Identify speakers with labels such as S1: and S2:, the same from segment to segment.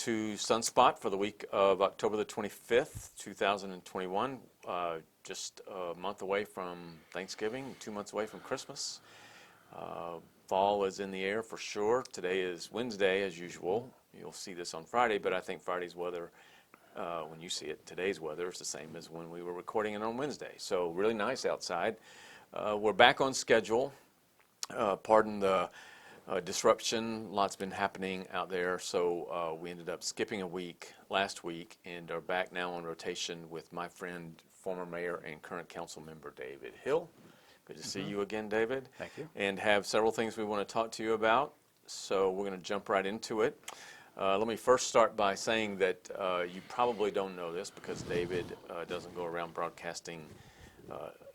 S1: to Sunspot for the week of October the 25th, 2021. Just a month away from Thanksgiving, 2 months away from Christmas. Fall is in the air for sure. Today is Wednesday as usual. You'll see this on Friday, but I think Friday's weather, when you see it, today's weather is the same as when we were recording it on Wednesday. So really nice outside. We're back on schedule. Pardon the disruption. Lots been happening out there, so we ended up skipping a week last week and are back now on rotation with my friend, former mayor and current council member David Hill. Good to see you again, David.
S2: Thank you.
S1: And have several things we want to talk to you about, so we're going to jump right into it. Let me first start by saying that you probably don't know this because David doesn't go around broadcasting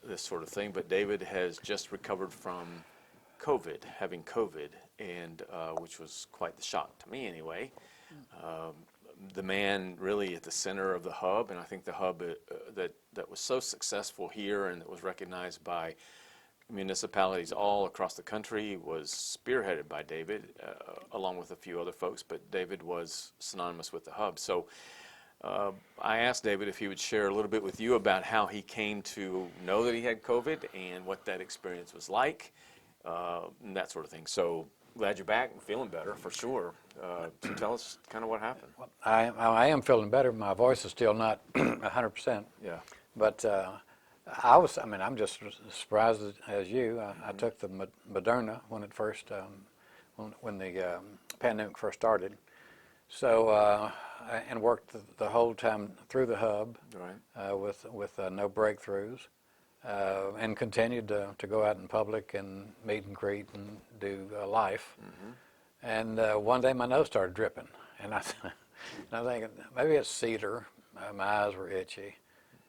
S1: this sort of thing, but David has just recovered from having COVID, and which was quite the shock to me anyway. The man really at the center of the hub, and I think the hub that was so successful here and that was recognized by municipalities all across the country was spearheaded by David, along with a few other folks, but David was synonymous with the hub. So I asked David if he would share a little bit with you about how he came to know that he had COVID and what that experience was like. And that sort of thing. So glad you're back and feeling better for sure. So tell us kind of what happened.
S2: I am feeling better. My voice is still not 100%.
S1: Yeah.
S2: But I'm just as surprised as you. I took the Moderna when it first, when the pandemic first started. So and worked the whole time through the hub,
S1: right.
S2: with no breakthroughs. And continued to go out in public and meet and greet and do life. And one day my nose started dripping, and I was thinking maybe it's cedar. My eyes were itchy,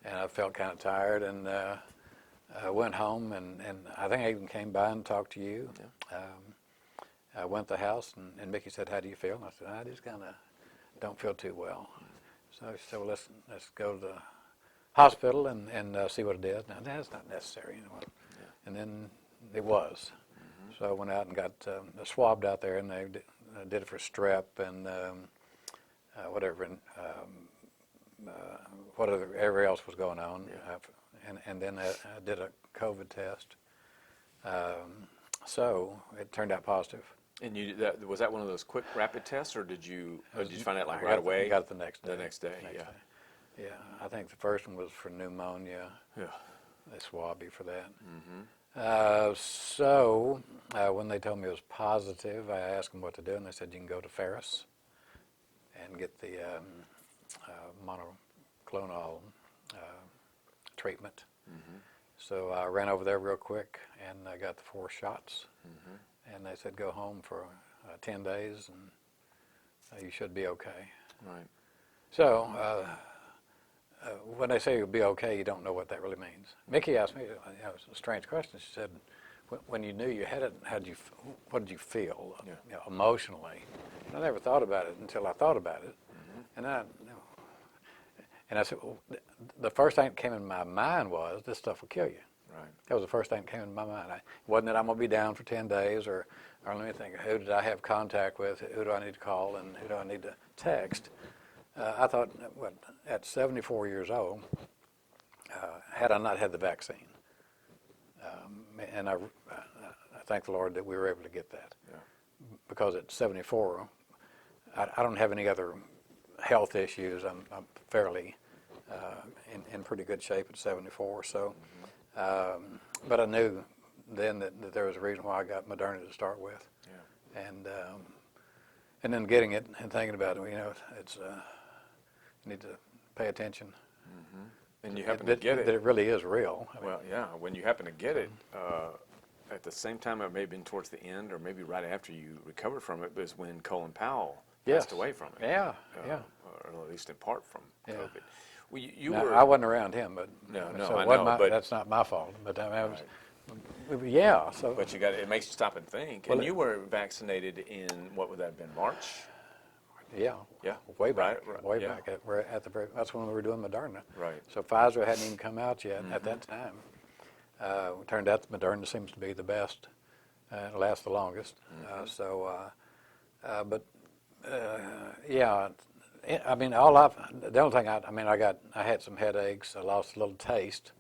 S2: and I felt kind of tired. And I went home, and I think I even came by and talked to you.
S1: Yeah.
S2: I went to the house, and Mickey said, "How do you feel?" And I said, "I just kind of don't feel too well." So she said, "Well, let's go to the hospital and see what it is." Now that's not necessary, you know.
S1: Yeah.
S2: And then it was. So I went out and got swabbed out there, and they did it for strep and whatever, and whatever else was going on.
S1: Yeah.
S2: And then I did a COVID test. So it turned out positive.
S1: And was that one of those quick rapid tests, or did you find out like right away?
S2: I got it the next day.
S1: The next day, yeah.
S2: Yeah, I think the first one was for pneumonia.
S1: Yeah.
S2: They swabbed you for that. So when they told me it was positive, I asked them what to do, and they said you can go to Ferris and get the monoclonal treatment. So I ran over there real quick, and I got the 4 shots. And they said go home for 10 days, and you should be okay.
S1: Right. So
S2: when they say you'll be okay, you don't know what that really means. Mickey asked me, it's a strange question. She said, when you knew you had it, what did you feel emotionally? And I never thought about it until I thought about it. And I said, well, the first thing that came in my mind was, this stuff will kill you.
S1: Right.
S2: That was the first thing that came in my mind. It wasn't that I'm going to be down for 10 days or let me think, who did I have contact with, who do I need to call, and who do I need to text? I thought, at 74 years old, had I not had the vaccine, and I thank the Lord that we were able to get that.
S1: Yeah.
S2: Because at 74, I don't have any other health issues. I'm fairly in pretty good shape at 74. So, but I knew then that there was a reason why I got Moderna to start with. Yeah. And then getting it and thinking about it, it's you need to pay attention.
S1: And you happen to get it.
S2: That it really is real.
S1: Yeah, when you happen to get it, at the same time, it may have been towards the end or maybe right after you recovered from it, was when Colin Powell passed away from it.
S2: Yeah,
S1: or at least in part from COVID.
S2: Well, I wasn't around him, but
S1: no,
S2: so
S1: I know, but
S2: that's not my fault. But I was, So,
S1: but it makes you stop and think. And you were vaccinated in what would that have been, March?
S2: Yeah. Way back.
S1: Right.
S2: Way back. That's when we were doing Moderna.
S1: Right.
S2: So Pfizer hadn't even come out yet at that time. It turned out that Moderna seems to be the best, and lasts the longest. I mean, the only thing I had some headaches. I lost a little taste.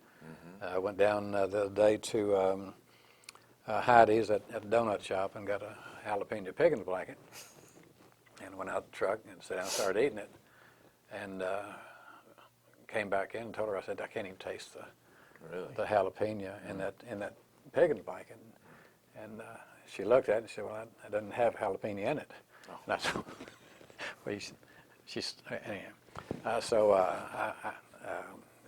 S2: I went down the other day to Heidi's at the donut shop and got a jalapeno pig in the blanket, and went out the truck and sat down and started eating it, and came back in and told her, I said, I can't even taste the jalapeno in that pig in the blanket, and she looked at it and said, well, it doesn't have jalapeno in it. Oh. And I said, well,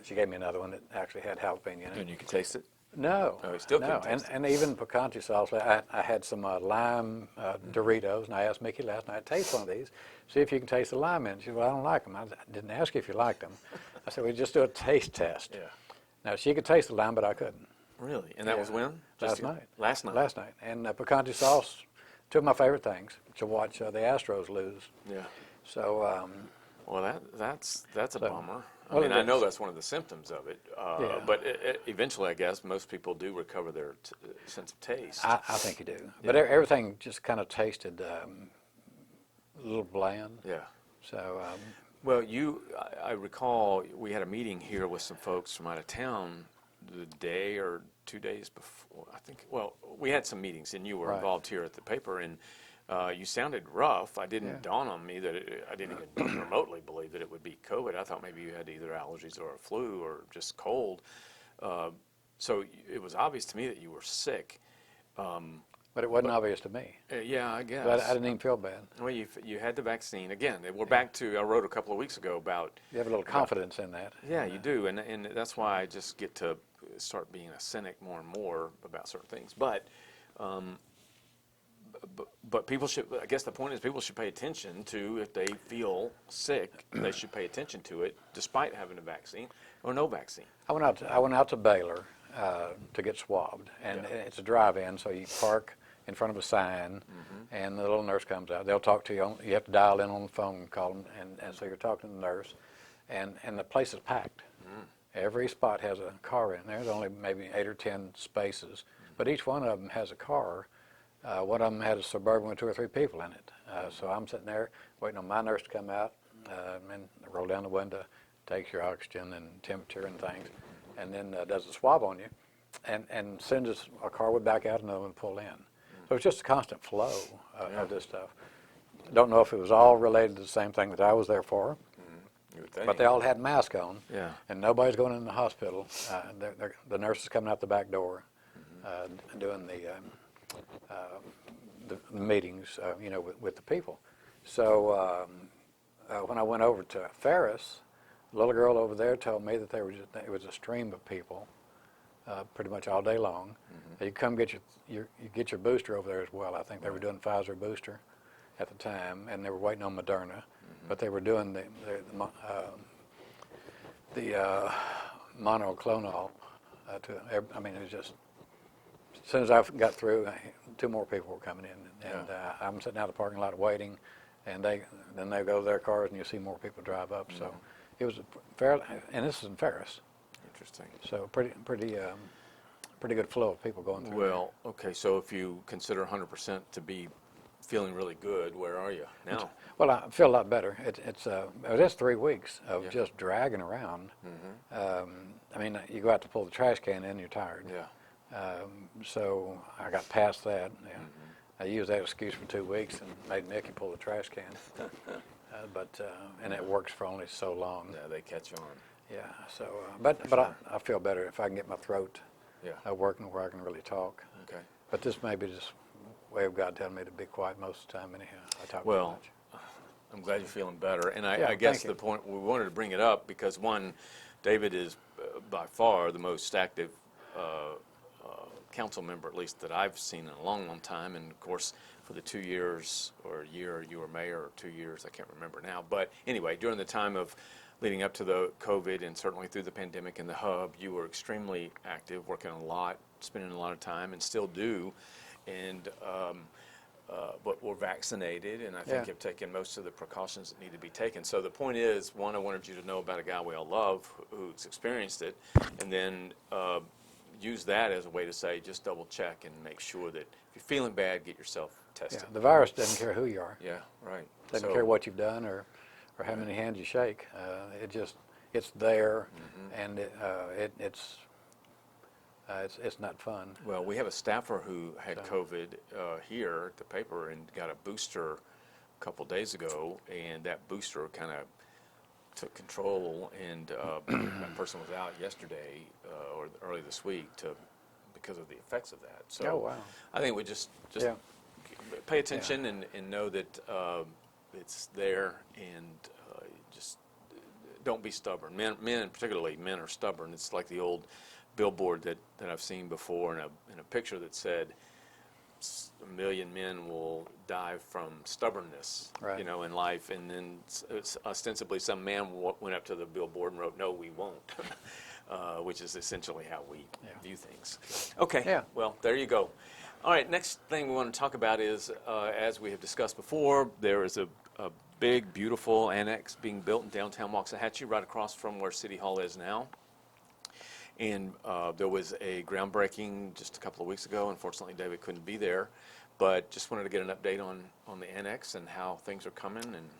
S2: she gave me another one that actually had jalapeno in it.
S1: And you could taste it?
S2: No.
S1: Oh, you still couldn't taste it?
S2: And even picante sauce. I had some lime Doritos, and I asked Mickey last night, taste one of these, see if you can taste the lime in it. She said, well, I don't like them. I didn't ask you if you liked them. I said, well, just do a taste test.
S1: Yeah.
S2: Now, she could taste the lime, but I couldn't.
S1: Really? And that was when?
S2: Last night.
S1: Last night?
S2: Last night. And picante sauce, two of my favorite things, to watch the Astros lose.
S1: Yeah.
S2: So...
S1: well, that's a bummer. I
S2: Well,
S1: mean, I know that's one of the symptoms of it,
S2: Yeah.
S1: but eventually, I guess, most people do recover their sense of taste.
S2: I think you do. Yeah. But everything just kind of tasted a little bland.
S1: Yeah.
S2: So...
S1: well, I recall we had a meeting here with some folks from out of town the day or 2 days before, I think. Well, we had some meetings, and you were
S2: Right.
S1: involved here at the paper, and you sounded rough. I didn't dawn on me that I didn't even remotely believe that it would be COVID. I thought maybe you had either allergies or a flu or just cold. So it was obvious to me that you were sick.
S2: But it wasn't obvious to me.
S1: Yeah, I guess.
S2: But I didn't even feel bad.
S1: Well, you had the vaccine. Again, we're back to, I wrote a couple of weeks ago about...
S2: You have a little confidence in that.
S1: Yeah, you do, and that's why I just get to start being a cynic more and more about certain things. But people should, I guess the point is people should pay attention to, if they feel sick, they should pay attention to it despite having a vaccine or no vaccine.
S2: I went out to Baylor to get swabbed, and it's a drive-in, so you park in front of a sign, and the little nurse comes out. They'll talk to you. You have to dial in on the phone and call them, and so you're talking to the nurse, and the place is packed. Every spot has a car in there. There's only maybe 8 or 10 spaces, but each one of them has a car. One of them had a Suburban with 2 or 3 people in it. So I'm sitting there waiting on my nurse to come out and roll down the window, takes your oxygen and temperature and things, and then does a swab on you, and sends us a car would back out, another one would pull in. So it's just a constant flow of this stuff. Don't know if it was all related to the same thing that I was there for,
S1: You would think.
S2: but they all had masks on,
S1: Yeah.
S2: and nobody's going in the hospital. The nurse is coming out the back door, doing the meetings, with the people. So when I went over to Ferris, the little girl over there told me that it was a stream of people, pretty much all day long. You come get your booster over there as well. I think they were doing Pfizer booster at the time, and they were waiting on Moderna, but they were doing the monoclonal. It was just, as soon as I got through, 2 more people were coming in, and I'm sitting out in the parking lot waiting, and then they go to their cars, and you see more people drive up. So it was and this is in Ferris.
S1: Interesting.
S2: So pretty good flow of people going through.
S1: Well, okay, so if you consider 100% to be feeling really good, where are you now?
S2: Well, I feel a lot better. That's 3 weeks of just dragging around. You go out to pull the trash can in, you're tired.
S1: Yeah.
S2: So I got past that. Yeah. I used that excuse for 2 weeks and made Mickey pull the trash can. And it works for only so long.
S1: Yeah, they catch on.
S2: Yeah. So, but I feel better if I can get my throat working where I can really talk.
S1: Okay.
S2: But this may be just way of God telling me to be quiet most of the time. Anyhow, I talk too
S1: Well,
S2: much.
S1: I'm glad you're feeling better. And I
S2: Yeah,
S1: guess
S2: thank you.
S1: the point, we wanted to bring it up because, one, David is by far the most active council member, at least that I've seen in a long, long time. And, of course, for the 2 years or a year you were mayor, or 2 years, I can't remember now. But anyway, during the time of leading up to the COVID and certainly through the pandemic and the hub, you were extremely active, working a lot, spending a lot of time, and still do. And but we're vaccinated, and I think have taken most of the precautions that need to be taken. So the point is, one, I wanted you to know about a guy we all love who's experienced it, and then use that as a way to say, just double check and make sure that if you're feeling bad, get yourself tested.
S2: Yeah, the virus doesn't care who you are.
S1: Yeah, right.
S2: Doesn't care what you've done or or how many hands you shake. It's there, and it's not fun.
S1: Well, we have a staffer who had COVID here at the paper and got a booster a couple days ago, and that booster kind of took control, and that person was out yesterday or early this week because of the effects of that. So
S2: Oh, wow.
S1: I think we just
S2: Yeah.
S1: pay attention and know that it's there, and just don't be stubborn. Men, particularly men, are stubborn. It's like the old billboard that I've seen before in a picture that said, "1 million men will die from stubbornness,
S2: Right.
S1: in life." And then ostensibly some man went up to the billboard and wrote, "No, we won't," which is essentially how we view things. Okay,
S2: Yeah.
S1: well, there you go. All right, next thing we want to talk about is, as we have discussed before, there is a big, beautiful annex being built in downtown Waxahachie, right across from where City Hall is now. And there was a groundbreaking just a couple of weeks ago. Unfortunately, David couldn't be there, but just wanted to get an update on the annex and how things are coming and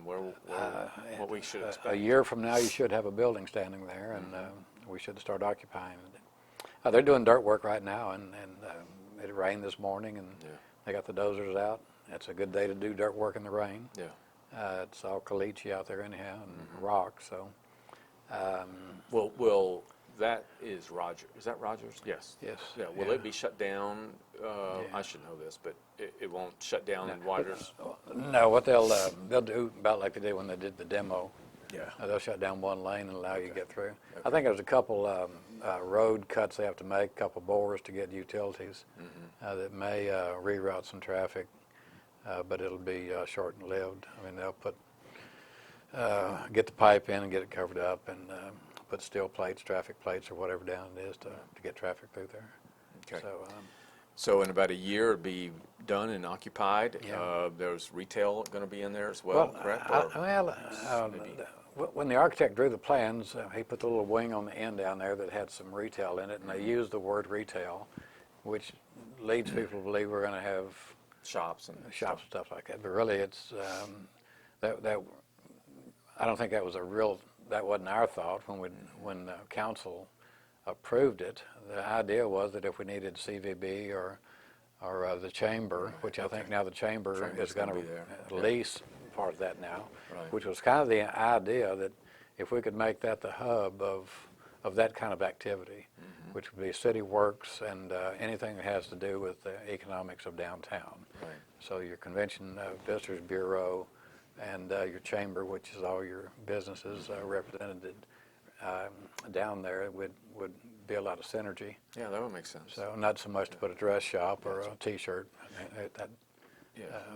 S1: what we should expect.
S2: A year from now, you should have a building standing there, and we should start occupying it. They're doing dirt work right now, and it rained this morning, and they got the dozers out. It's a good day to do dirt work in the rain.
S1: Yeah.
S2: It's all caliche out there anyhow, and rock, so.
S1: Well, that is Rogers. Is that Rogers? Yes.
S2: Yes.
S1: Yeah. Will it be shut down? I should know this, but it won't shut down in Rogers.
S2: No, what they'll do, about like they did when they did the demo,
S1: Yeah.
S2: they'll shut down one lane and allow you to get through. I think there's a couple road cuts they have to make, a couple bores to get utilities that may reroute some traffic, but it'll be short-lived. I mean, they'll get the pipe in and get it covered up, and put steel plates, traffic plates, or whatever down it is to get traffic through there.
S1: Okay.
S2: So,
S1: So in about a year, it'll be done and occupied.
S2: Yeah.
S1: There's retail going to be in there as well, correct?
S2: When the architect drew the plans, he put the little wing on the end down there that had some retail in it, and they used the word retail, which leads people to believe we're going to have
S1: shops and
S2: stuff like that. But really, it's I don't think that wasn't our thought when the council approved it. The idea was that if we needed CVB or the chamber, which I think now the chamber is going to lease part of that now, which was kind of the idea that if we could make that the hub of that kind of activity, which would be city works and anything that has to do with the economics of downtown.
S1: Right.
S2: So your convention visitors bureau and your chamber, which is all your businesses represented down there, would be a lot of synergy.
S1: Yeah, that would make sense.
S2: So not so much to put a dress shop or a T-shirt.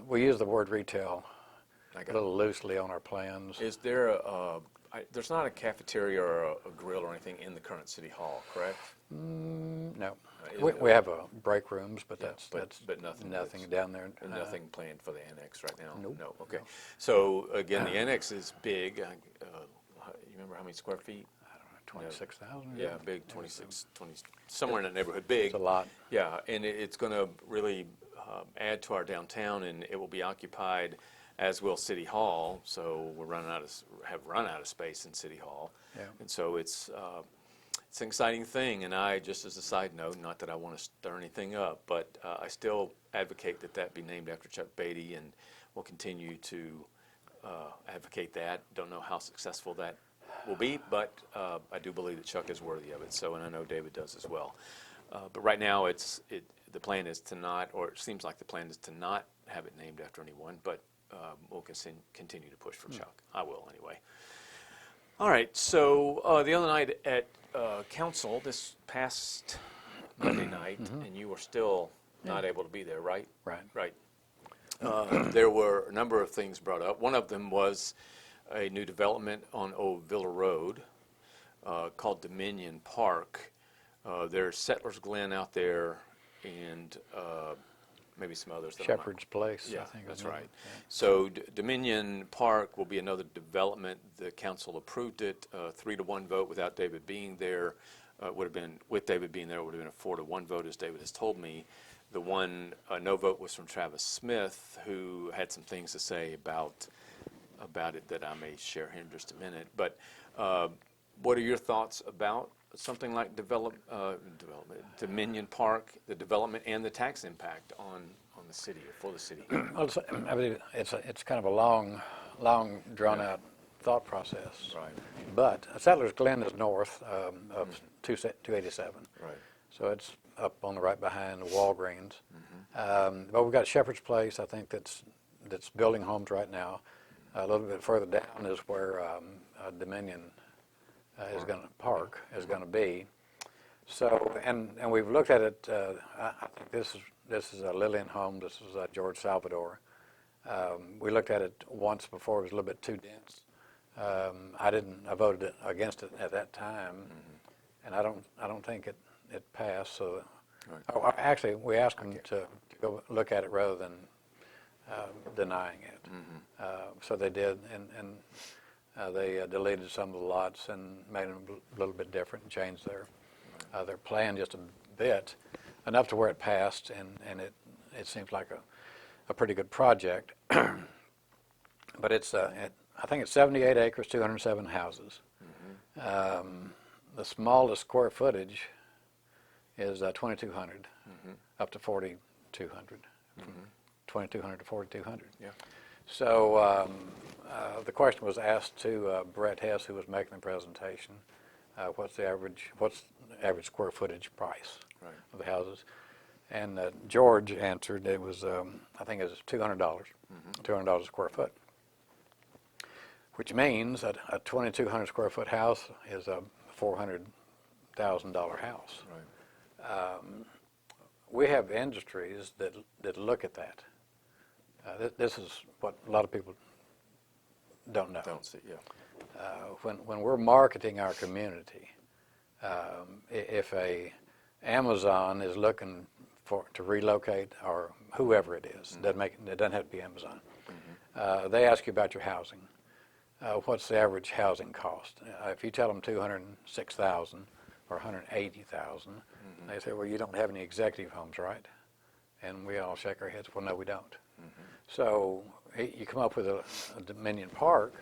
S2: We use the word retail a little loosely on our plans.
S1: Is there there's not a cafeteria or a grill or anything in the current City Hall, correct?
S2: No. We have break rooms, but that's nothing down there.
S1: And nothing planned for the annex right now?
S2: Nope.
S1: No, okay. So again, the annex is big. You remember how many square feet?
S2: 26,000?
S1: Yeah, big, 26, 20, somewhere in that neighborhood, big.
S2: It's a lot.
S1: Yeah, and it's going to really add to our downtown, and it will be occupied, as will City Hall. So we're have run out of space in City Hall.
S2: Yeah.
S1: And so it's an exciting thing, and I, just as a side note, not that I want to stir anything up, but I still advocate that be named after Chuck Beatty, and we'll continue to advocate that. Don't know how successful that will be, but I do believe that Chuck is worthy of it. So, and I know David does as well. But right now, the plan is to not, or it seems like the plan is to not have it named after anyone, but we'll continue to push for Chuck. I will anyway. All right. So the other night at council, this past Monday night, and you were still not able to be there, right?
S2: Right.
S1: Right. There were a number of things brought up. One of them was a new development on Ovilla Road called Dominion Park. There's Settlers Glen out there, and maybe some others.
S2: Shepherd's Place,
S1: Yeah,
S2: I think.
S1: that's right. Yeah. So Dominion Park will be another development. The council approved it, 3-1 vote without David being there. It would have been, with David being there, it would have been a 4-1 vote, as David has told me. The one no vote was from Travis Smith, who had some things to say about about it that I may share here in just a minute. But what are your thoughts about something like Dominion Park, the development and the tax impact on the city or for the city?
S2: Well, I mean, it's kind of a long drawn-out thought process.
S1: Right.
S2: But Settlers Glen is north of 287.
S1: Right.
S2: So it's up on the right behind Walgreens. But we've got Shepherd's Place, I think, that's building homes right now. A little bit further down is where Dominion Park is going to be. So, and we've looked at it. I think this is a Lillian home. This is George Salvador. We looked at it once before. It was a little bit too dense. I voted against it at that time, and I don't think it passed. So, actually, we asked them to go look at it rather than denying it. So they did, and they deleted some of the lots and made them a little bit different and changed their plan just a bit, enough to where it passed, and it seems like a pretty good project. But I think it's 78 acres, 207 houses. The smallest square footage is 2,200 up to 4,200, from 2,200 to 4,200.
S1: Yeah.
S2: So the question was asked to Brett Hess, who was making the presentation, what's the average square footage price of the houses? And George answered it was, I think it was $200, $200 a square foot, which means that a 2,200 square foot house is a $400,000 house.
S1: Right.
S2: We have industries that look at that. This is what a lot of people don't know.
S1: Don't see, yeah.
S2: When we're marketing our community, if a Amazon is looking to relocate, or whoever it is, it doesn't have to be Amazon, they ask you about your housing. What's the average housing cost? If you tell them $206,000 or $180,000, they say, well, you don't have any executive homes, right? And we all shake our heads, well, no, we don't. So you come up with a Dominion Park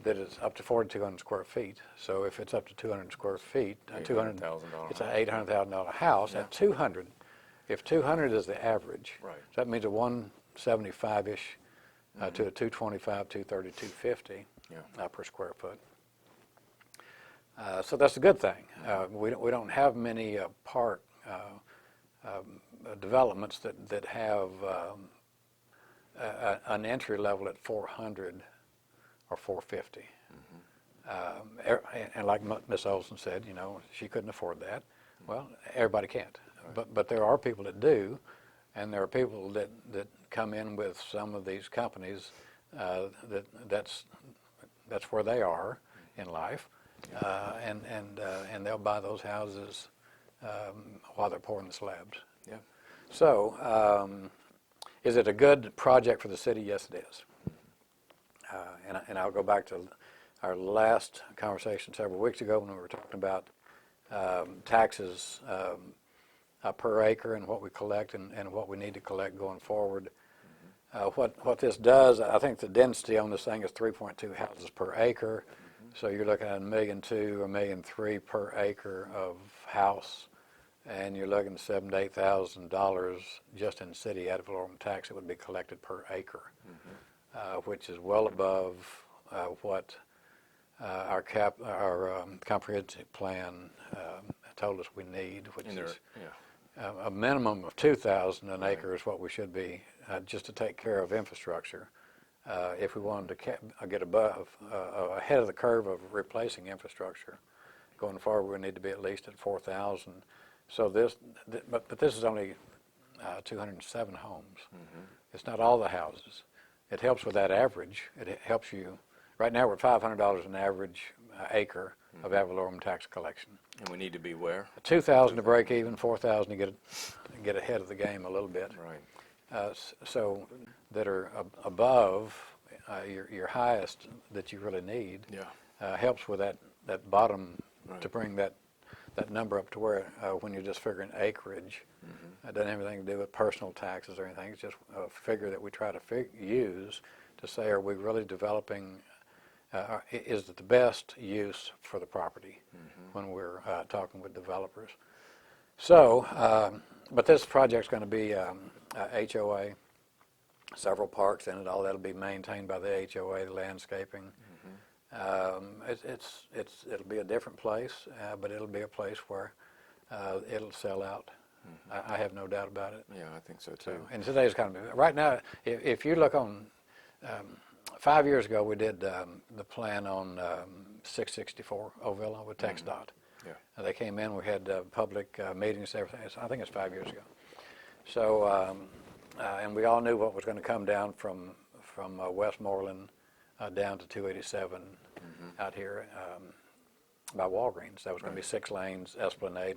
S2: that is up to 4,200 square feet. So if it's up to 200 square feet, it's an $800,000 house. At 200, if 200 is the average, that means a 175-ish to a 225, 230, 250 per square foot. So that's a good thing. We don't have many park developments that have an entry level at 400 or 450. And like Miss Olson said, she couldn't afford that. Well, everybody can't. But there are people that do, and there are people that come in with some of these companies that's where they are in life, and they'll buy those houses while they're pouring the slabs.
S1: Yeah.
S2: So, is it a good project for the city? Yes, it is. And I'll go back to our last conversation several weeks ago when we were talking about taxes per acre and what we collect and what we need to collect going forward. What this does, I think the density on this thing is 3.2 houses per acre. So you're looking at $1.2 million or $1.3 million per acre of house, and you're looking at $7,000 to $8,000 just in city ad valorem tax that would be collected per acre, which is well above what our comprehensive plan told us we need, which is a minimum of $2,000 an acre is what we should be just to take care of infrastructure. If we wanted to get ahead of the curve of replacing infrastructure, going forward, we need to be at least at 4,000. So but this is only 207 homes. It's not all the houses. It helps with that average. It helps you. Right now, we're at $500 an average acre of ad valorem tax collection.
S1: And we need to be where?
S2: 2,000 to break even, 4,000 to get ahead of the game a little bit.
S1: Right.
S2: So that are above your highest that you really need. Helps with that bottom to bring that number up to where when you're just figuring acreage, it doesn't have anything to do with personal taxes or anything. It's just a figure that we try to use to say, are we really developing, is it the best use for the property when we're talking with developers? So, but this project's going to be HOA, several parks in it, all that'll be maintained by the HOA, the landscaping. It'll be a different place, but it'll be a place where it'll sell out. I have no doubt about it.
S1: Yeah, I think so too.
S2: In today's economy, right now, if you look on, 5 years ago we did the plan on 664 Ovilla with TxDOT.
S1: Yeah.
S2: They came in, we had public meetings, everything. I think it's 5 years ago. So, and we all knew what was going to come down from Westmoreland down to 287 out here by Walgreens. That was going to be 6 lanes, Esplanade,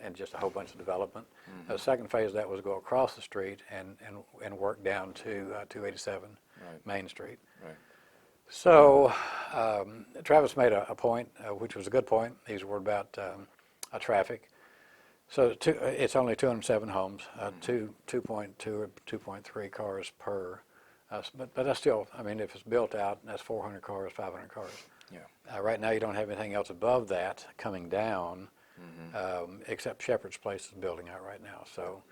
S2: and just a whole bunch of development. The second phase of that was go across the street and work down to 287 Main Street.
S1: Right.
S2: So Travis made a point, which was a good point. He's worried about traffic. So it's only 207 homes, 2.2 or 2.3 cars per. But that's still, I mean, if it's built out, that's 400 cars, 500 cars.
S1: Yeah.
S2: Right now, you don't have anything else above that coming down, except Shepherd's Place is building out right now. So,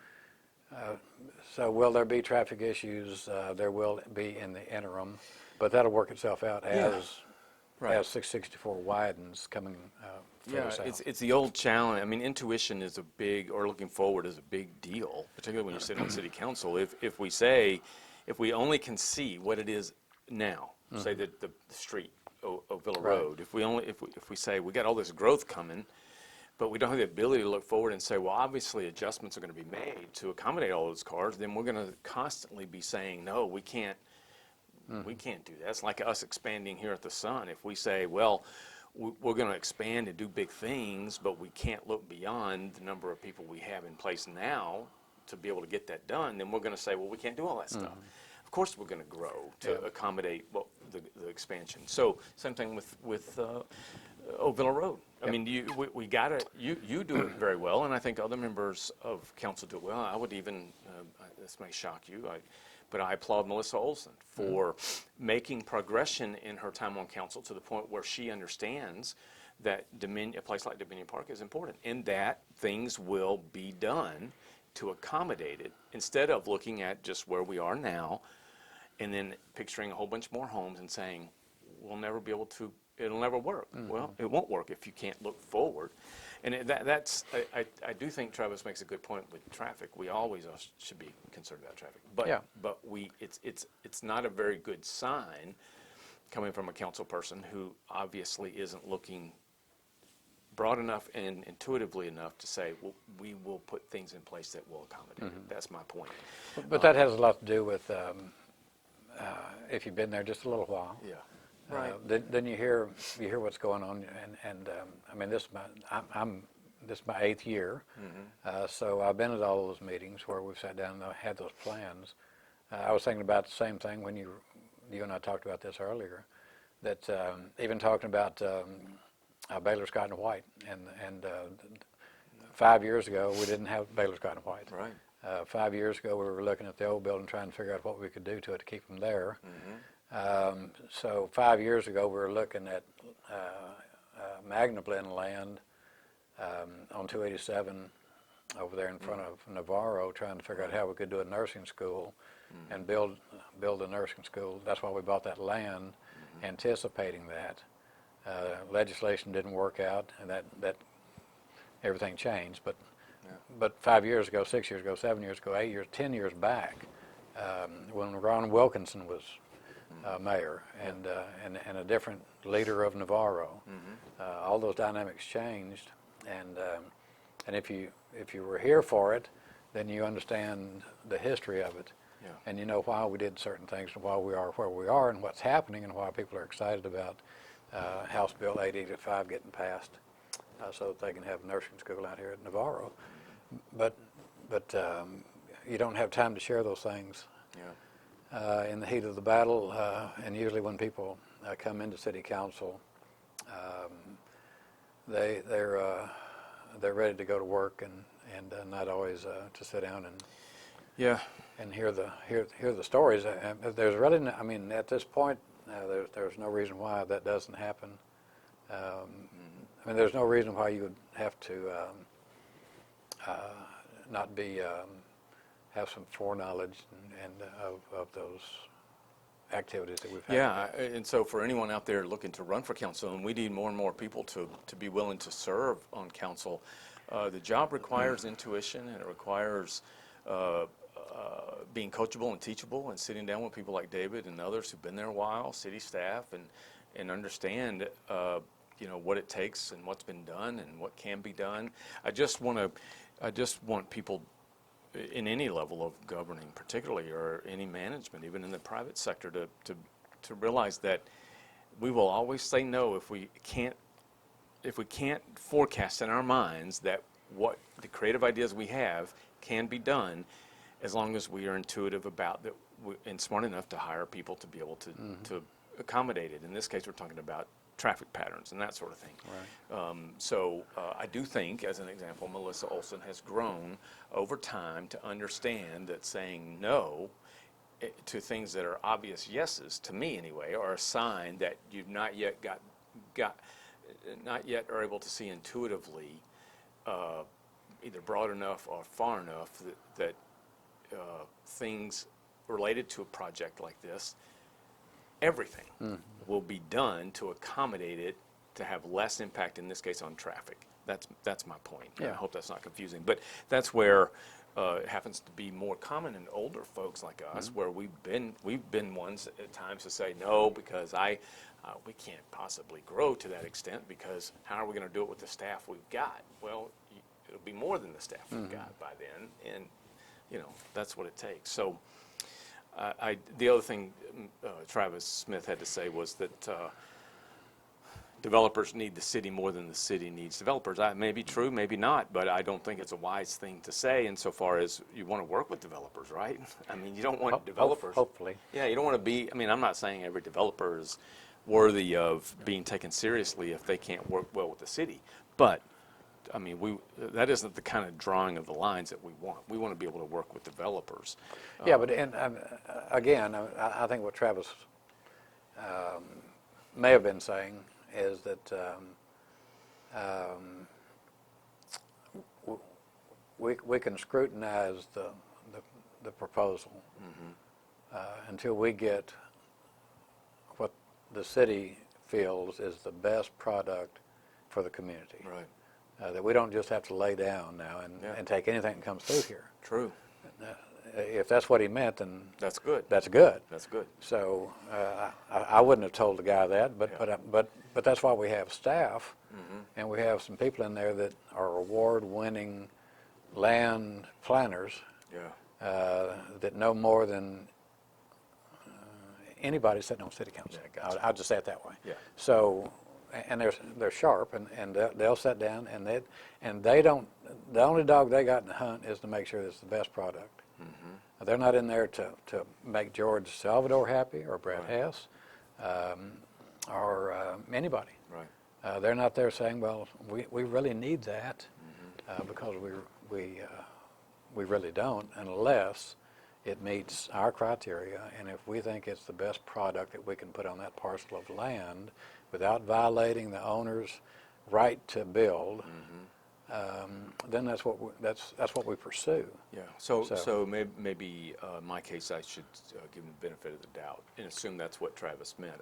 S2: so will there be traffic issues? There will be in the interim, but that'll work itself out as 664 widens coming further south.
S1: It's the old challenge. I mean, intuition is a big, or looking forward is a big deal, particularly when you sit on city council. If we say, if we only can see what it is now, say that the street, Ovilla Road, if we say we got all this growth coming, but we don't have the ability to look forward and say, well, obviously adjustments are going to be made to accommodate all those cars, then we're going to constantly be saying, no, we can't. We can't do that. It's like us expanding here at the Sun. If we say, well, we're going to expand and do big things, but we can't look beyond the number of people we have in place now to be able to get that done, then we're going to say, well, we can't do all that stuff. Of course we're going to grow to accommodate the expansion. So same thing with Ovilla Road. I mean, we got to, you do it very well, and I think other members of council do it well. I would even, this may shock you, but I applaud Melissa Olson for making progression in her time on council to the point where she understands that a place like Dominion Park is important and that things will be done to accommodate it instead of looking at just where we are now and then picturing a whole bunch more homes and saying, we'll never be able to, it'll never work. Well, it won't work if you can't look forward. And I do think Travis makes a good point with traffic. We always should be concerned about traffic. But it's not a very good sign coming from a council person who obviously isn't looking broad enough and intuitively enough to say, well, we will put things in place that will accommodate it. That's my point.
S2: But that has a lot to do with if you've been there just a little while.
S1: Yeah. Right.
S2: Then you hear what's going on, and I mean this is my 8th year, so I've been at all those meetings where we've sat down and had those plans. I was thinking about the same thing when you and I talked about this earlier, that even talking about Baylor Scott and White, and 5 years ago we didn't have Baylor Scott and White.
S1: Right.
S2: 5 years ago we were looking at the old building trying to figure out what we could do to it to keep them there. So 5 years ago we were looking at Magna Blend land on 287 over there in front of Navarro, trying to figure out how we could do a nursing school and build a nursing school. That's why we bought that land, anticipating that. Legislation didn't work out, and that everything changed. But 5 years ago, 6 years ago, 7 years ago, 8 years, 10 years back, when Ron Wilkinson was mayor and a different leader of Navarro, all those dynamics changed, and if you were here for it, then you understand the history of it, and you know why we did certain things and why we are where we are and what's happening and why people are excited about House Bill 885 getting passed, so that they can have nursing school out here at Navarro. But you don't have time to share those things in the heat of the battle, and usually when people come into city council, they're ready to go to work and not always to sit down and and hear the stories. There's really, I mean, at this point, there's no reason why that doesn't happen. I mean, there's no reason why you would have to not be have some foreknowledge and of those activities that we've had.
S1: Yeah, and so for anyone out there looking to run for council, and we need more and more people to be willing to serve on council, the job requires intuition, and it requires being coachable and teachable, and sitting down with people like David and others who've been there a while, city staff, and understand what it takes and what's been done and what can be done. I just want people in any level of governing, particularly, or any management, even in the private sector, to realize that we will always say no if we can't forecast in our minds that what the creative ideas we have can be done, as long as we are intuitive about that and smart enough to hire people to be able to accommodate it. In this case, we're talking about traffic patterns and that sort of thing.
S2: Right.
S1: So I do think, as an example, Melissa Olson has grown over time to understand that saying no to things that are obvious yeses, to me anyway, are a sign that you've not yet not yet are able to see intuitively either broad enough or far enough that things related to a project like this, everything will be done to accommodate it to have less impact, in this case, on traffic. That's my point.
S2: Yeah.
S1: I hope that's not confusing. But that's where it happens to be more common in older folks like us, where we've been ones at times to say no, because we can't possibly grow to that extent, because how are we going to do it with the staff we've got? Well, it'll be more than the staff we've got by then, and that's what it takes. So the other thing Travis Smith had to say was that developers need the city more than the city needs developers. That may be true, maybe not, but I don't think it's a wise thing to say insofar as you want to work with developers, right? I mean, you don't want developers.
S2: Hopefully.
S1: Yeah, you don't want to be, I mean, I'm not saying every developer is worthy of being taken seriously if they can't work well with the city, but I mean, that isn't the kind of drawing of the lines that we want. We want to be able to work with developers.
S2: Yeah, but again, I think what Travis may have been saying is that we can scrutinize the proposal until we get what the city feels is the best product for the community.
S1: Right.
S2: That we don't just have to lay down now and take anything that comes through here.
S1: True.
S2: If that's what he meant, then
S1: that's good.
S2: That's good.
S1: That's good.
S2: So I wouldn't have told the guy that, but that's why we have staff, and we have some people in there that are award-winning land planners.
S1: Yeah.
S2: That know more than anybody sitting on city council.
S1: Yeah, gotcha.
S2: I'll just say it that way.
S1: Yeah.
S2: So, and they're sharp, and they'll sit down, and they don't. The only dog they got in the hunt is to make sure it's the best product. They're not in there to make George Salvador happy or Brad Hess or anybody.
S1: Right.
S2: They're not there saying, well, we really need that because we really don't, unless it meets our criteria, and if we think it's the best product that we can put on that parcel of land without violating the owner's right to build, then that's what we pursue.
S1: Yeah. So maybe in my case, I should give him the benefit of the doubt and assume that's what Travis meant.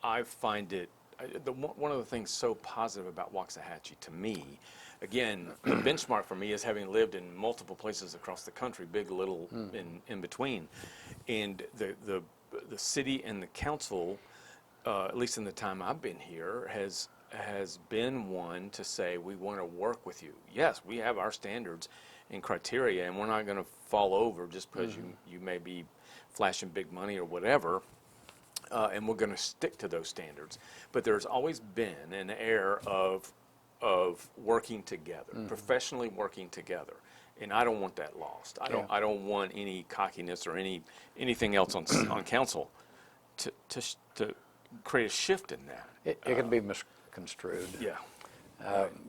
S1: I find it one of the things so positive about Waxahachie to me. Again, the benchmark for me is having lived in multiple places across the country, big, little, in between, and the city and the council, at least in the time I've been here, has been one to say we want to work with you. Yes, we have our standards and criteria, and we're not going to fall over just because you may be flashing big money or whatever. And we're going to stick to those standards. But there's always been an air of working together, professionally working together, and I don't want that lost. I don't want any cockiness or anything else on council to create a shift in that.
S2: It can be misconstrued.
S1: Yeah.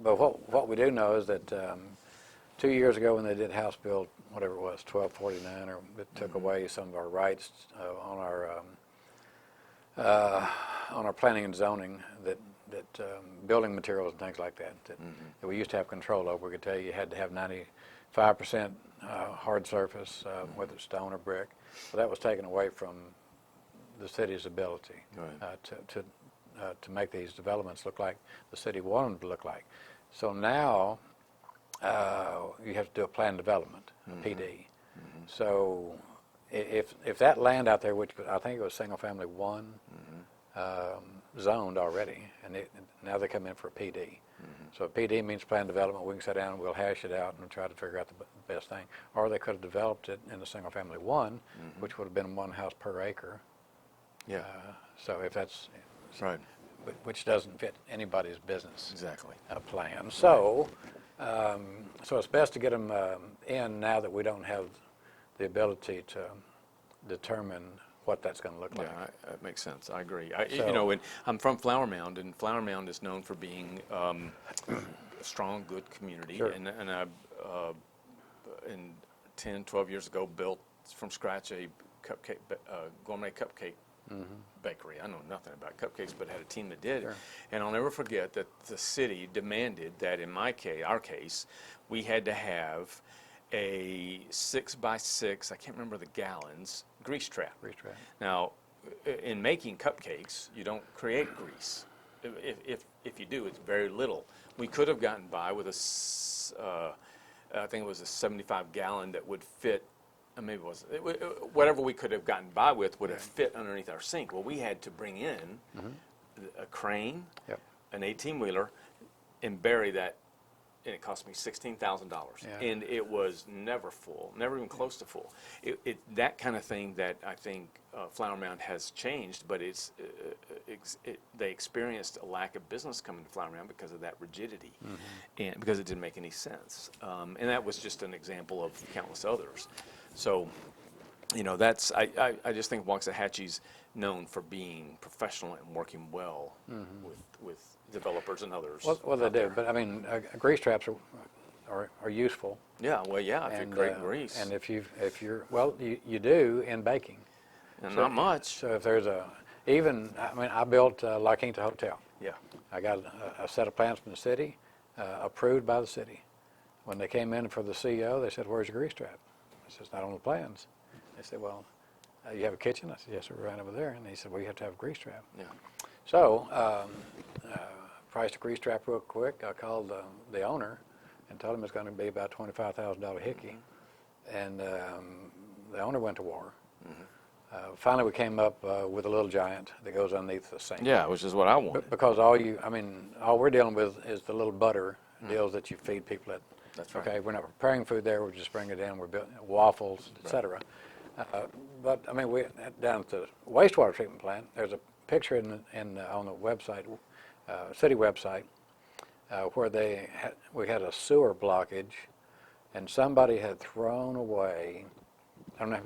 S2: But what we do know is that 2 years ago when they did House Bill, whatever it was, 1249, or it took away some of our rights on our planning and zoning, that building materials and things like that that we used to have control over. We could tell you had to have 95% hard surface, whether it's stone or brick. So that was taken away from the city's ability to make these developments look like the city wanted them to look like. So now you have to do a planned development, a PD. So if that land out there, which I think it was single family one, zoned already, and now they come in for a PD. So a PD means planned development. We can sit down and we'll hash it out and try to figure out the best thing. Or they could have developed it in a single family one, which would have been one house per acre.
S1: Yeah.
S2: So if that's
S1: Right.
S2: which doesn't fit anybody's business
S1: Exactly.
S2: plan. So so it's best to get them in now that we don't have the ability to determine what that's going to look like.
S1: Yeah, that makes sense. I agree.
S2: So-
S1: You know, and I'm from Flower Mound, and Flower Mound is known for being a strong, good community.
S2: Sure.
S1: And I, in 10, 12 years ago, built from scratch a cupcake, gourmet cupcake bakery. I know nothing about cupcakes, but had a team that did.
S2: Sure.
S1: And I'll never forget that the city demanded that in our case, we had to have a 6x6, I can't remember the gallons, grease trap.
S2: Grease trap.
S1: Now, in making cupcakes, you don't create grease. If you do, it's very little. We could have gotten by with I think it was a 75-gallon that would fit, maybe it was, whatever we could have gotten by with would have fit underneath our sink. Well, we had to bring in a crane, an 18-wheeler, and bury that, and it cost me $16,000.
S2: Yeah.
S1: And it was never full, never even close to full. That kind of thing that I think Flower Mound has changed, but they experienced a lack of business coming to Flower Mound because of that rigidity, and because it didn't make any sense. And that was just an example of countless others. So, you know, I just think Waxahachie's known for being professional and working well with developers and others.
S2: Well, they do, but I mean, grease traps are useful.
S1: Yeah, well, yeah, if you create grease.
S2: And if you're well, you do in baking.
S1: And not much.
S2: So if there's I built La Quinta Hotel.
S1: Yeah.
S2: I got a set of plans from the city, approved by the city. When they came in for the CEO, they said, "Where's your grease trap?" I said, "It's not on the plans." They said, "Well, you have a kitchen?" I said, "Yes, sir, right over there." And he said, "Well, you have to have a grease trap."
S1: Yeah.
S2: So, priced a grease trap real quick. I called the owner and told him it's going to be about $25,000 hickey. And the owner went to war. Finally, we came up with a little giant that goes underneath the sink.
S1: Yeah, which is what I wanted.
S2: Because all we're dealing with is the little butter deals that you feed people at.
S1: That's right.
S2: Okay, we're not preparing food there. We're just bringing it in. We're building waffles, etc. But I mean, down at the wastewater treatment plant, there's a picture on the website, city website, where we had a sewer blockage, and somebody had thrown away. I don't know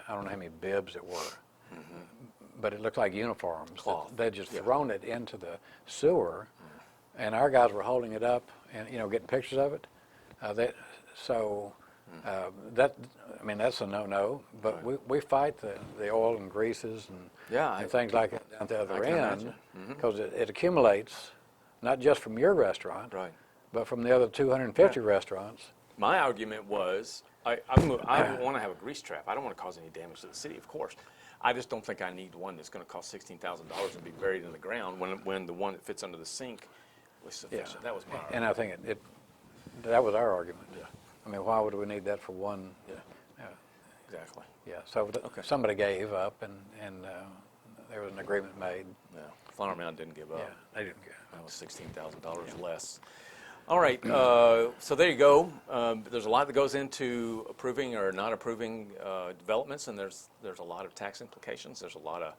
S2: how many bibs it were, but it looked like uniforms.
S1: Cloth.
S2: They'd just thrown it into the sewer, and our guys were holding it up and getting pictures of it. That's a no-no. But we fight the oil and greases and things like that down the other end, because it accumulates not just from your restaurant,
S1: Right.
S2: but from the other 250 restaurants.
S1: My argument was, I want to have a grease trap. I don't want to cause any damage to the city, of course. I just don't think I need one that's going to cost $16,000 and be buried in the ground when the one that fits under the sink was sufficient.
S2: Yeah.
S1: That was my argument.
S2: And I think that was our argument.
S1: Yeah.
S2: I mean, why would we need that for one?
S1: Yeah. Exactly.
S2: Yeah. So somebody gave up, and there was an agreement made.
S1: Yeah. Flower Mound didn't give up.
S2: Yeah, they didn't give.
S1: That was $16,000 less. All right, so there you go. There's a lot that goes into approving or not approving developments, and there's a lot of tax implications. There's a lot of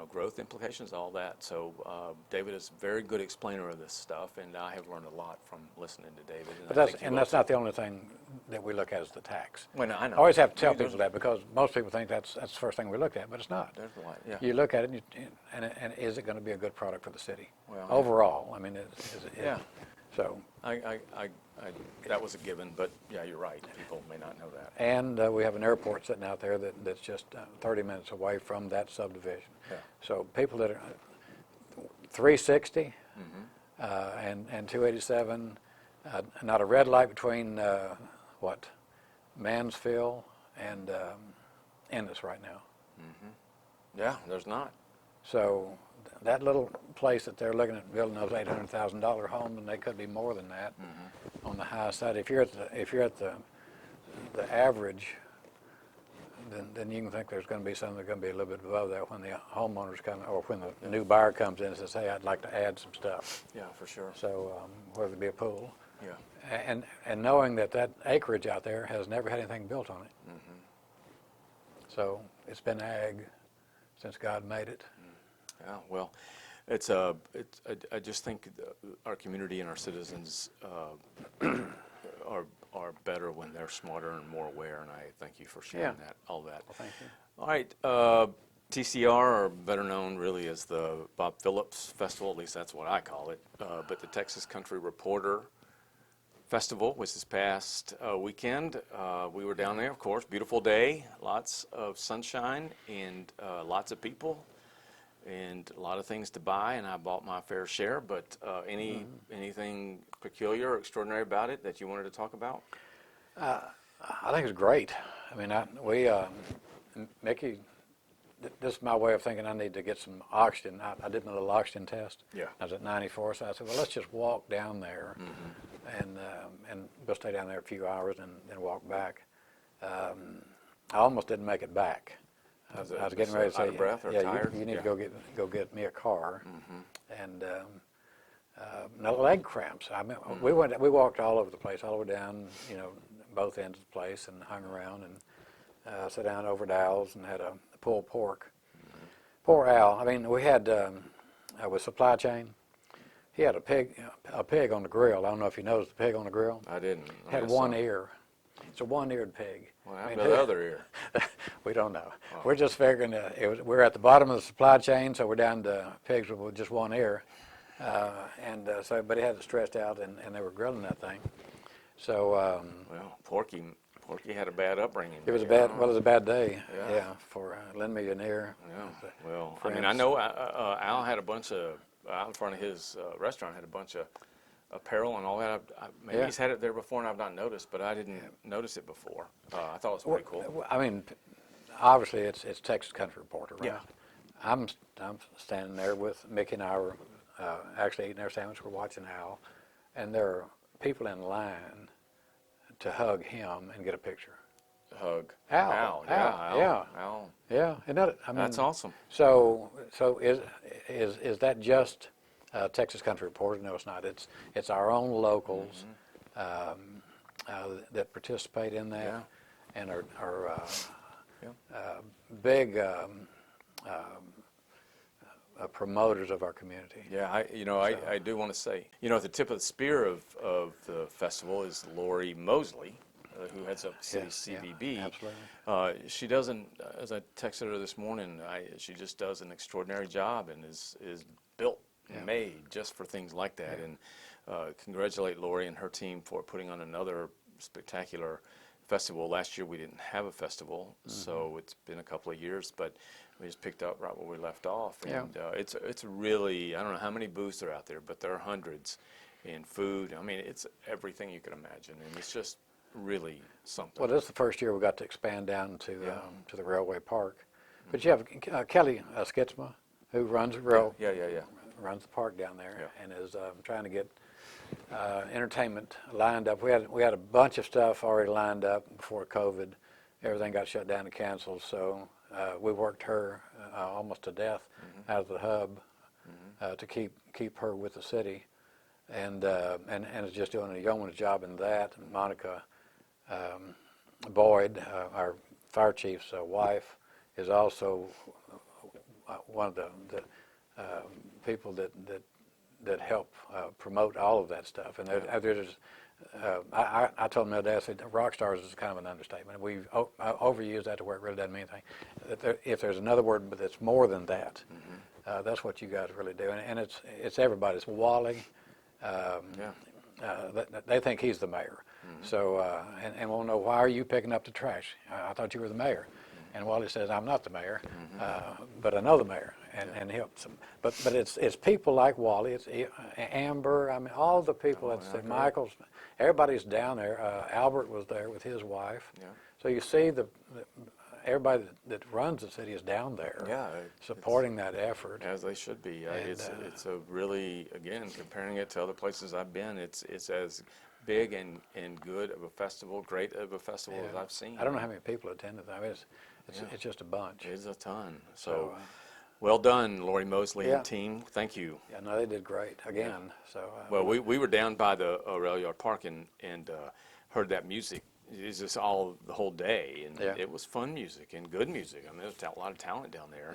S1: growth implications, all that. So David is a very good explainer of this stuff, and I have learned a lot from listening to David.
S2: But that's not the only thing that we look at as the tax.
S1: Well, no, I know.
S2: I always have to tell people that, because most people think that's the first thing we look at, but it's not.
S1: There's a lot, yeah.
S2: You look at it, and is it going to be a good product for the city?
S1: Well,
S2: overall? I mean,
S1: yeah.
S2: So
S1: I That was a given, but yeah, you're right. People may not know that.
S2: And we have an airport sitting out there that's just 30 minutes away from that subdivision.
S1: Yeah.
S2: So people that are 360
S1: Mm-hmm.
S2: and 287, not a red light between Mansfield and Ennis right now.
S1: Mm-hmm. Yeah, there's not.
S2: So that little place that they're looking at building those $800,000 homes, and they could be more than that on the high side. If you're at the average, then you can think there's going to be something that's going to be a little bit above that when the homeowners come, or when the new buyer comes in and says, "Hey, I'd like to add some stuff."
S1: Yeah, for sure.
S2: So whether it be a pool,
S1: Yeah.
S2: and knowing that acreage out there has never had anything built on it.
S1: Mm-hmm.
S2: So it's been ag since God made it.
S1: Yeah, well, I just think our community and our citizens are better when they're smarter and more aware, and I thank you for sharing all that.
S2: Well, thank you.
S1: All right, TCR, or better known really as the Bob Phillips Festival, at least that's what I call it, but the Texas Country Reporter Festival was this past weekend. We were down there, of course, beautiful day, lots of sunshine, and lots of people, and a lot of things to buy, and I bought my fair share, but anything peculiar or extraordinary about it that you wanted to talk about?
S2: I think it's great. I mean, Mickey, this is my way of thinking. I need to get some oxygen. I did my little oxygen test.
S1: Yeah.
S2: I was at 94, so I said, well, let's just walk down there, and we'll stay down there a few hours and then walk back. I almost didn't make it back. I was getting ready to say,
S1: out of breath or tired?
S2: You need to go get me a car, and no leg cramps. I mean, we walked all over the place, all the way down, both ends of the place, and hung around and sat down over at Al's and had a pulled pork. Poor Al. I mean, we had with supply chain. He had a pig on the grill. I don't know if you noticed the pig on the grill.
S1: I didn't.
S2: Had one ear. It's a one-eared pig.
S1: What happened to the other ear?
S2: We don't know. Oh. We're just figuring we're at the bottom of the supply chain, so we're down to pigs with just one ear. But he had it stretched out, and they were grilling that thing. So.
S1: Well, Porky had a bad upbringing.
S2: It was a bad day. Yeah, for lend me an ear.
S1: Yeah. Well, I mean, I know Al had a bunch of out in front of his restaurant had a bunch of apparel and all that. Maybe he's had it there before and I've not noticed, but I didn't notice it before. I thought it was pretty cool.
S2: I mean, obviously it's Texas Country Reporter, right?
S1: Yeah.
S2: I'm standing there with Mickey and I were actually eating our sandwich. We're watching Al, and there are people in line to hug him and get a picture.
S1: Hug
S2: Al.
S1: Al.
S2: Yeah, isn't that? I mean,
S1: that's awesome.
S2: So is that just Texas Country Reporter? No, it's not. It's our own locals that participate in that and are big promoters of our community.
S1: Yeah, I do want to say, at the tip of the spear of the festival is Lori Mosley, who heads up City CVB.
S2: Absolutely.
S1: She doesn't, as I texted her this morning, she just does an extraordinary job and is built and made just for things like that. And congratulate Lori and her team for putting on another spectacular festival. Last year we didn't have a festival, so it's been a couple of years, but we just picked up right where we left off. And it's really, I don't know how many booths are out there, but there are hundreds in food. I mean, it's everything you can imagine, and it's just really something.
S2: Well, this is the first year we got to expand down to the railway park. But you have Kelly Skitzma, who runs the runs the park down there, and is trying to get entertainment lined up. We had a bunch of stuff already lined up before COVID. Everything got shut down and canceled, so we worked her almost to death out of the hub to keep her with the city, and is just doing a yeoman's job in that. And Monica Boyd, our fire chief's wife, is also one of the people that help promote all of that stuff. And I told them the other day, I said, rock stars is kind of an understatement. We've overused that to where it really doesn't mean anything. If there's another word but it's more than that, that's what you guys really do. And it's everybody. It's Wally. they think he's the mayor. So, and we'll know, why are you picking up the trash? I thought you were the mayor. And Wally says, I'm not the mayor, but I know the mayor, and helps him. But it's people like Wally, it's Amber, I mean, all the people, Michael's, everybody's down there. Albert was there with his wife. Yeah. So you see everybody that runs the city is down there, supporting that effort.
S1: As they should be. It's a really, again, comparing it to other places I've been, it's as big and good of a festival, great of a festival as I've seen.
S2: I don't know how many people attended. I mean, it's just a bunch.
S1: It's a ton. So well done, Lori Mosley and team. Thank you.
S2: Yeah, no, they did great again. So
S1: well, we were down by the rail yard park and heard that music. It's just the whole day, and it was fun music and good music. I mean, there's a lot of talent down there.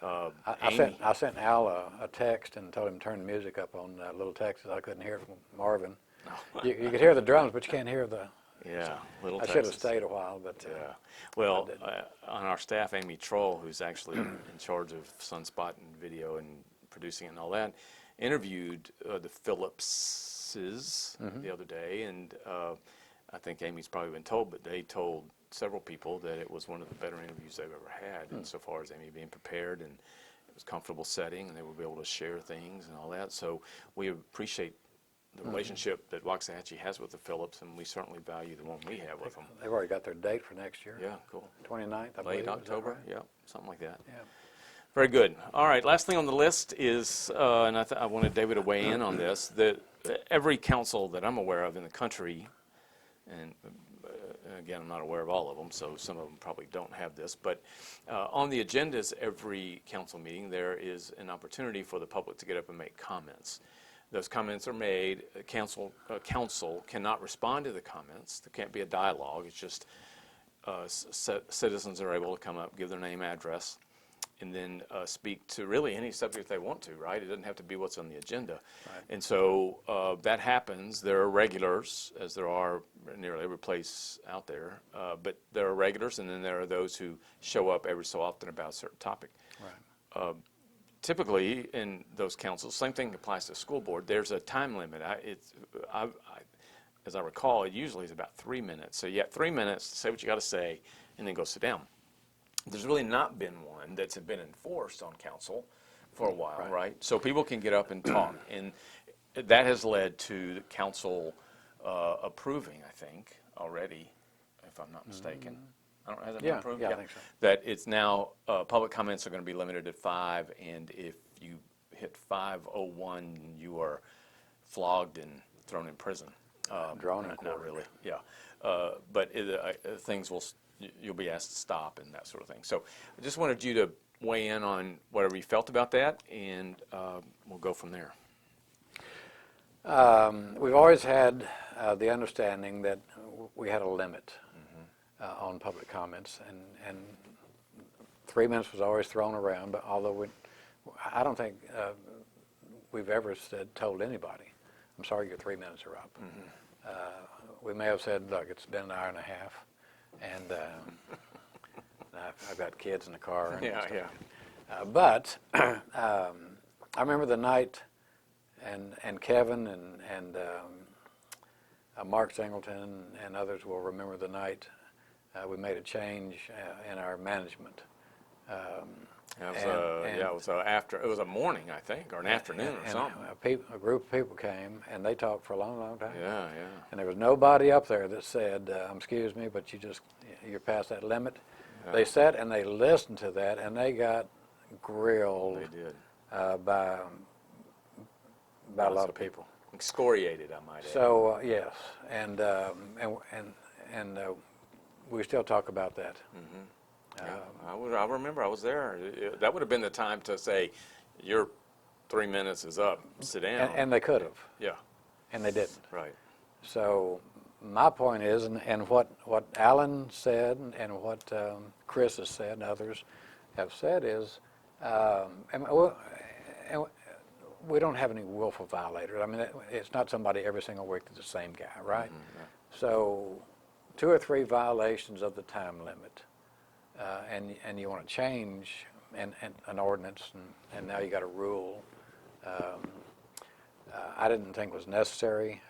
S2: Yeah. I sent Al a text and told him to turn the music up on Little Texas. I couldn't hear it from Marvin. You could hear the drums, but you can't hear the.
S1: Little
S2: I
S1: Texas.
S2: should have stayed a while, but
S1: well, on our staff, Amy Troll, who's actually in charge of Sunspot and video and producing it and all that, interviewed the Phillipses the other day, and I think Amy's probably been told, but they told several people that it was one of the better interviews they've ever had, insofar as Amy being prepared, and it was a comfortable setting, and they would be able to share things and all that. So we appreciate the relationship that Waxahachie has with the Phillips, and we certainly value the one we have with them.
S2: They've already got their date for next year.
S1: Yeah, cool.
S2: 29th, I believe.
S1: Late October, right? Something like that.
S2: Yeah.
S1: Very good. All right, last thing on the list is, and I wanted David to weigh in on this, that every council that I'm aware of in the country, and again, I'm not aware of all of them, so some of them probably don't have this, but on the agendas every council meeting, there is an opportunity for the public to get up and make comments. Those comments are made. Council cannot respond to the comments. There can't be a dialogue. It's just citizens are able to come up, give their name, address, and then speak to really any subject they want to, right? It doesn't have to be what's on the agenda. Right. And so that happens. There are regulars, as there are nearly every place out there, but there are regulars, and then there are those who show up every so often about a certain topic. Right. Typically, in those councils, same thing applies to the school board. There's a time limit. As I recall, it usually is about 3 minutes. So you have 3 minutes to say what you got to say, and then go sit down. There's really not been one that's been enforced on council for a while, right? So people can get up and talk, and that has led to the council approving, I think, already, if I'm not mistaken. I don't know, has it been approved?
S2: Yeah, I think so.
S1: That it's now, public comments are going to be limited to 5, and if you hit 5:01, you are flogged and thrown in prison.
S2: Drawn and quartered.
S1: Not really, but things you'll be asked to stop and that sort of thing. So I just wanted you to weigh in on whatever you felt about that, and we'll go from there.
S2: We've always had the understanding that we had a limit on public comments, and 3 minutes was always thrown around, but although I don't think we've ever told anybody, I'm sorry, your 3 minutes are up. We may have said, look, it's been an hour and a half, and I've got kids in the car. And but I remember the night, and Kevin and Mark Singleton and others will remember the night we made a change in our management.
S1: It was a morning, I think, or an afternoon or something.
S2: A group of people came, and they talked for a long, long time.
S1: Yeah.
S2: And there was nobody up there that said, excuse me, but you're past that limit. Yeah. They sat and they listened to that, and they got grilled.
S1: They did.
S2: By a lot of people.
S1: Excoriated, I might add.
S2: So, yes, and we still talk about that.
S1: I remember I was there. That would have been the time to say, your 3 minutes is up, sit down.
S2: And they could have.
S1: Yeah.
S2: And they didn't.
S1: Right.
S2: So my point is, and what Alan said and what Chris has said and others have said is, and we don't have any willful violators. I mean, it's not somebody every single week that's the same guy, right? So 2 or 3 violations of the time limit, and you want to change an ordinance, and now you got a rule. I didn't think was necessary.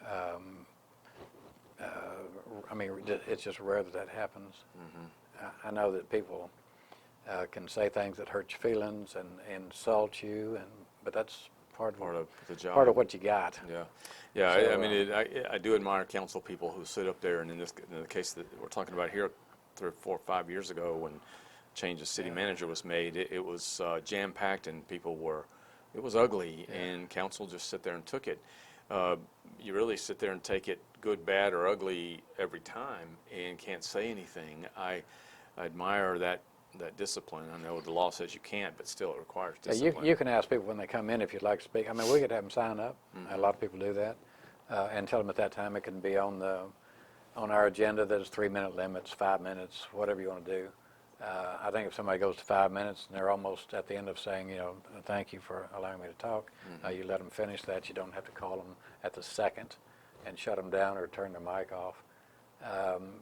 S2: I mean, it's just rare that that happens. I know that people can say things that hurt your feelings and insult you, but that's part
S1: of the job.
S2: Part of what you got.
S1: Yeah, yeah.
S2: So,
S1: I mean, I do admire council people who sit up there, and in the case that we're talking about here, 3 or 4 or 5 years ago, when change of city manager was made, it was jam packed, and people were. It was ugly, and council just sit there and took it. You really sit there and take it, good, bad, or ugly, every time, and can't say anything. I admire that discipline. I know the law says you can't, but still it requires discipline.
S2: You can ask people when they come in if you'd like to speak. I mean, we could have them sign up. A lot of people do that, and tell them at that time it can be on our agenda. There's 3-minute limits, 5 minutes, whatever you want to do. I think if somebody goes to 5 minutes and they're almost at the end of saying, thank you for allowing me to talk, you let them finish that. You don't have to call them at the second and shut them down or turn their mic off.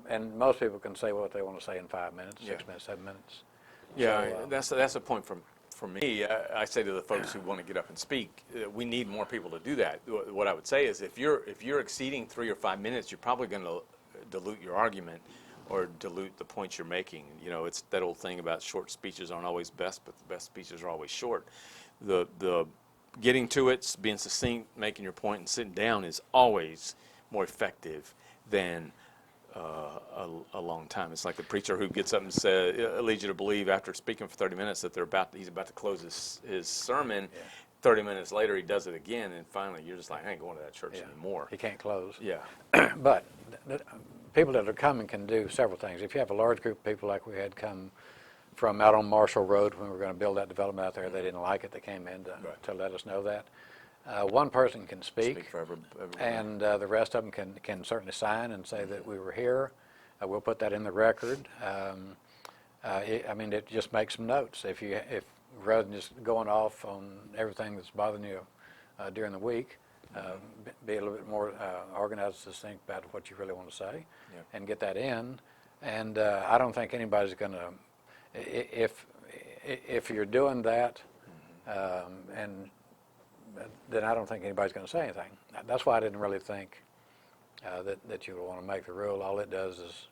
S2: And most people can say what they want to say in 5 minutes, 6 minutes, 7 minutes.
S1: Yeah, so, that's a point for me. I say to the folks who want to get up and speak, we need more people to do that. What I would say is if you're exceeding 3 or 5 minutes, you're probably going to dilute your argument or dilute the points you're making. It's that old thing about short speeches aren't always best, but the best speeches are always short. The getting to it, being succinct, making your point, and sitting down is always more effective than a long time. It's like the preacher who gets up and says, leads you to believe after speaking for 30 minutes that he's about to close his sermon. 30 minutes later, he does it again, and finally you're just like, I ain't going to that church anymore.
S2: He can't close.
S1: Yeah.
S2: But people that are coming can do several things. If you have a large group of people like we had come from out on Marshall Road when we were going to build that development out there, they didn't like it. They came in to let us know that. One person can speak
S1: for everybody.
S2: and the rest of them can certainly sign and say that we were here. We'll put that in the record. It just makes some notes. If rather than just going off on everything that's bothering you during the week, be a little bit more organized to think about what you really want to say and get that in. And I don't think anybody's going to, if you're doing that, and then I don't think anybody's going to say anything. That's why I didn't really think that you would want to make the rule. All it does is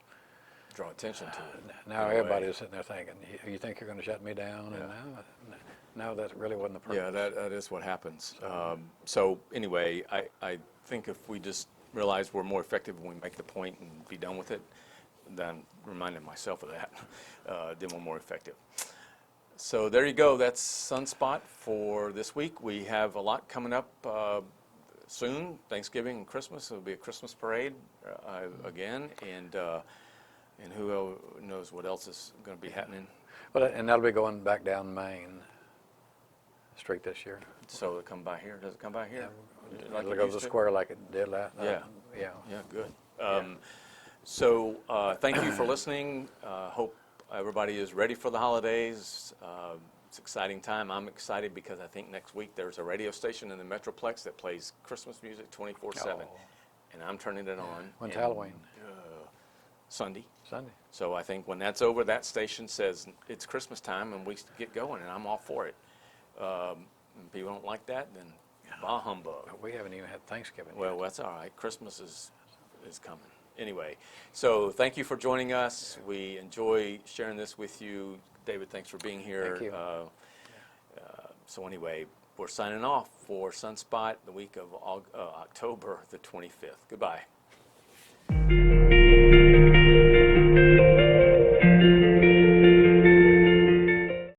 S1: draw attention to it.
S2: Now everybody is sitting there thinking, you think you're going to shut me down?
S1: Yeah.
S2: And no, that really wasn't the purpose.
S1: Yeah, that is what happens. So anyway, I think if we just realize we're more effective when we make the point and be done with it, then reminding myself of that, then we're more effective. So there you go. That's Sunspot for this week. We have a lot coming up soon. Thanksgiving and Christmas. There'll be a Christmas parade again, and who knows what else is going to be happening.
S2: Well, and that'll be going back down Main Street this year.
S1: So it come by here? Does it come by here? Like
S2: It'll go to the square like it did last.
S1: Yeah.
S2: Yeah,
S1: good. So thank you for listening. Hope everybody is ready for the holidays. It's an exciting time. I'm excited because I think next week there's a radio station in the Metroplex that plays Christmas music 24/7, and I'm turning it on.
S2: When's Halloween?
S1: Sunday.
S2: So
S1: I think when that's over, that station says it's Christmas time, and we get going, and I'm all for it. If people don't like that, then bah humbug.
S2: We haven't even had Thanksgiving
S1: Well,
S2: yet.
S1: that's all right. Christmas is coming. Anyway, so thank you for joining us. We enjoy sharing this with you. David, thanks for being here.
S2: Thank you.
S1: So anyway, we're signing off for Sunspot the week of October the 25th. Goodbye.